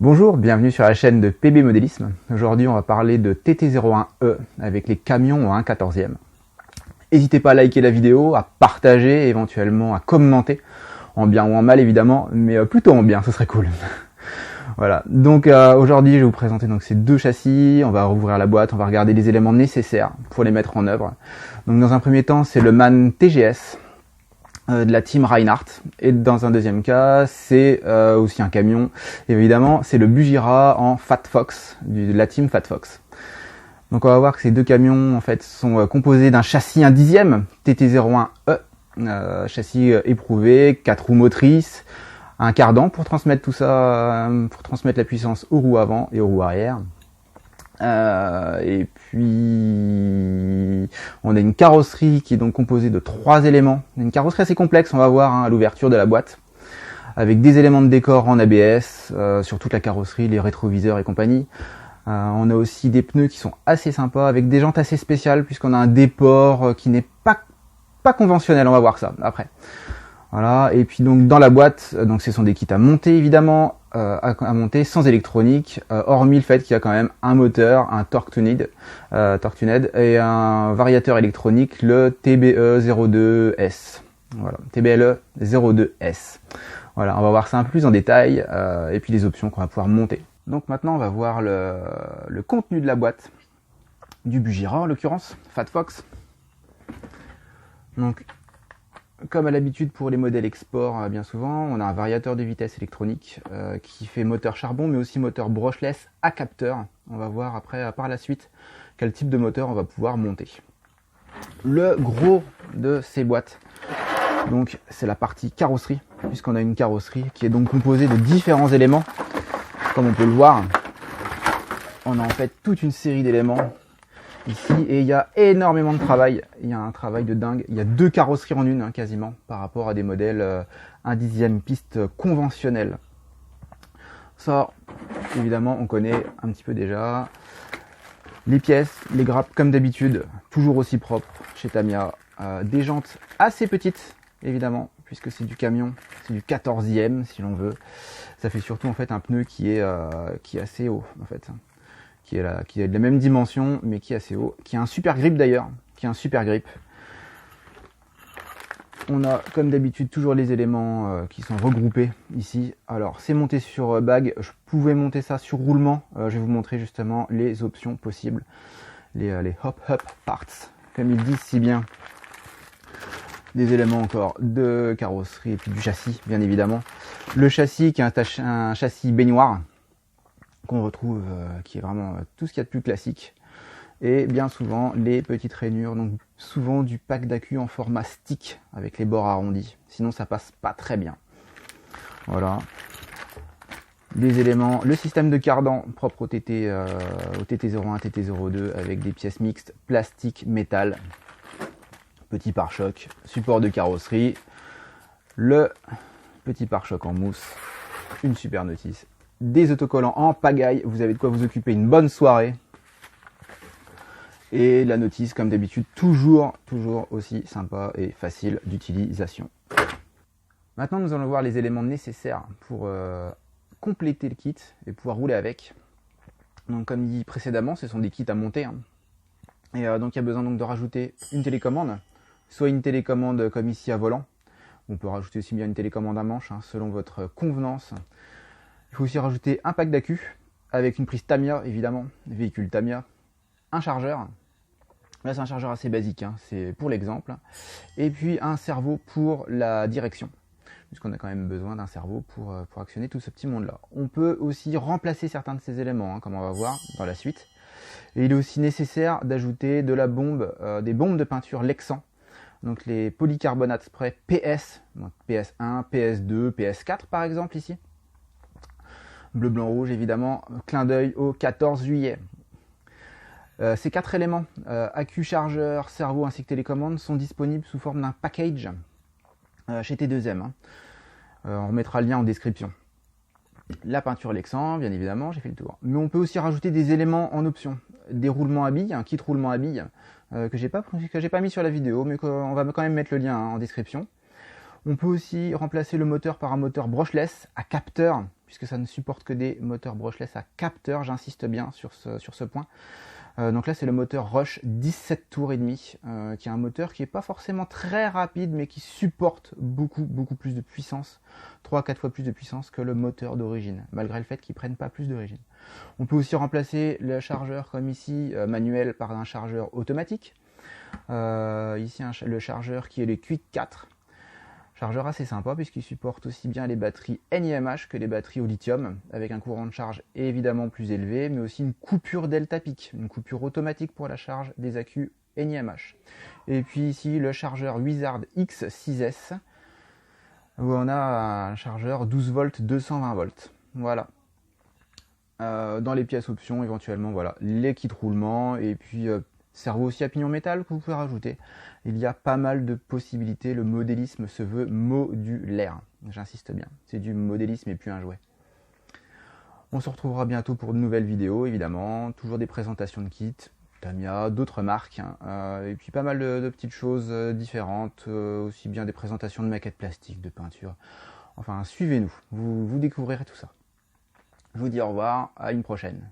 Bonjour, bienvenue sur la chaîne de PB Modélisme. Aujourd'hui, on va parler de TT01E avec les camions en 1/14e. N'hésitez pas à liker la vidéo, à partager, éventuellement à commenter, en bien ou en mal évidemment, mais plutôt en bien, ce serait cool. Voilà, donc aujourd'hui je vais vous présenter donc ces deux châssis, on va rouvrir la boîte, on va regarder les éléments nécessaires pour les mettre en œuvre. Donc dans un premier temps, c'est le MAN TGS de la team Reinhardt, et dans un deuxième cas c'est aussi un camion, évidemment c'est le Bujira en Fat Fox de la team Fat Fox. Donc on va voir que ces deux camions en fait sont composés d'un châssis 1/10 TT01E, châssis éprouvé, 4 roues motrices, un cardan pour transmettre tout ça, pour transmettre la puissance aux roues avant et aux roues arrière. Et puis on a une carrosserie qui est donc composée de 3 éléments, une carrosserie assez complexe, on va voir à l'ouverture de la boîte, avec des éléments de décor en ABS sur toute la carrosserie, les rétroviseurs et compagnie. On a aussi des pneus qui sont assez sympas, avec des jantes assez spéciales, puisqu'on a un déport qui n'est pas conventionnel, on va voir ça après. Voilà, et puis donc dans la boîte, donc ce sont des kits à monter évidemment, à monter sans électronique, hormis le fait qu'il y a quand même un moteur, un torque tuned et un variateur électronique, le TBE02S. Voilà, TBLE02S. Voilà, on va voir ça un peu plus en détail, et puis les options qu'on va pouvoir monter. Donc maintenant on va voir le contenu de la boîte du Bujira en l'occurrence, Fat Fox. Donc comme à l'habitude pour les modèles export, bien souvent, on a un variateur de vitesse électronique qui fait moteur charbon, mais aussi moteur brushless à capteur. On va voir après, par la suite, quel type de moteur on va pouvoir monter. Le gros de ces boîtes, donc c'est la partie carrosserie, puisqu'on a une carrosserie qui est donc composée de différents éléments. Comme on peut le voir, on a en fait toute une série d'éléments ici, et il y a énormément de travail, il y a un travail de dingue, il y a 2 carrosseries en une quasiment par rapport à des modèles 1/10 piste conventionnels. Ça évidemment on connaît un petit peu déjà. Les pièces, les grappes comme d'habitude, toujours aussi propres chez Tamiya, des jantes assez petites évidemment puisque c'est du camion, c'est du 14e si l'on veut. Ça fait surtout en fait un pneu qui est assez haut en fait, qui est de la même dimension mais qui est assez haut, qui a un super grip d'ailleurs, On a comme d'habitude toujours les éléments qui sont regroupés ici. Alors c'est monté sur bag, je pouvais monter ça sur roulement, je vais vous montrer justement les options possibles, les hop parts, comme ils disent si bien. Des éléments encore de carrosserie et puis du châssis bien évidemment. Le châssis qui est un châssis baignoire, qu'on retrouve, qui est vraiment tout ce qu'il y a de plus classique, et bien souvent les petites rainures, donc souvent du pack d'accu en format stick avec les bords arrondis, sinon ça passe pas très bien. Voilà, des éléments, le système de cardan propre au TT01, TT02 avec des pièces mixtes plastique, métal, petit pare-choc, support de carrosserie, le petit pare-choc en mousse, une super notice, des autocollants en pagaille, vous avez de quoi vous occuper une bonne soirée. Et la notice, comme d'habitude, toujours aussi sympa et facile d'utilisation. Maintenant, nous allons voir les éléments nécessaires pour compléter le kit et pouvoir rouler avec. Donc, comme dit précédemment, ce sont des kits à monter. Et donc, il y a besoin donc de rajouter une télécommande, soit une télécommande comme ici à volant. On peut rajouter aussi bien une télécommande à manche, selon votre convenance. Il faut aussi rajouter un pack d'accu avec une prise Tamiya, évidemment, véhicule Tamiya, un chargeur. Là, c'est un chargeur assez basique, c'est pour l'exemple. Et puis un servo pour la direction, puisqu'on a quand même besoin d'un servo pour actionner tout ce petit monde-là. On peut aussi remplacer certains de ces éléments, comme on va voir dans la suite. Et il est aussi nécessaire d'ajouter de la bombe, des bombes de peinture Lexan. Donc les polycarbonates spray PS, donc PS1, PS2, PS4 par exemple ici. Bleu, blanc, rouge évidemment, clin d'œil au 14 juillet. Ces 4 éléments, accu, chargeur, cerveau ainsi que télécommande, sont disponibles sous forme d'un package chez T2M. On remettra le lien en description. La peinture Lexan, bien évidemment, j'ai fait le tour. Mais on peut aussi rajouter des éléments en option. Des roulements à billes, un kit roulement à billes, que j'ai pas mis sur la vidéo, mais qu'on va quand même mettre le lien en description. On peut aussi remplacer le moteur par un moteur brushless à capteur, puisque ça ne supporte que des moteurs brushless à capteur, j'insiste bien sur ce point. Donc là c'est le moteur Rush 17 tours et demi, qui est un moteur qui n'est pas forcément très rapide, mais qui supporte beaucoup plus de puissance, 3-4 fois plus de puissance que le moteur d'origine, malgré le fait qu'il ne prenne pas plus d'origine. On peut aussi remplacer le chargeur comme ici, manuel, par un chargeur automatique. Ici le chargeur qui est le Quick 4. Chargeur assez sympa puisqu'il supporte aussi bien les batteries NiMH que les batteries au lithium, avec un courant de charge évidemment plus élevé, mais aussi une coupure delta peak, une coupure automatique pour la charge des accus NiMH. Et puis ici le chargeur Wizard X6S, où on a un chargeur 12 volts 220 volts. Voilà. Dans les pièces options éventuellement, voilà, les kits roulement et puis servo aussi à pignon métal que vous pouvez rajouter. Il y a pas mal de possibilités, le modélisme se veut modulaire, j'insiste bien, c'est du modélisme et plus un jouet. On se retrouvera bientôt pour de nouvelles vidéos évidemment, toujours des présentations de kits, Tamiya, d'autres marques, et puis pas mal de petites choses différentes, aussi bien des présentations de maquettes plastiques, de peinture. Enfin suivez-nous, vous découvrirez tout ça. Je vous dis au revoir, à une prochaine.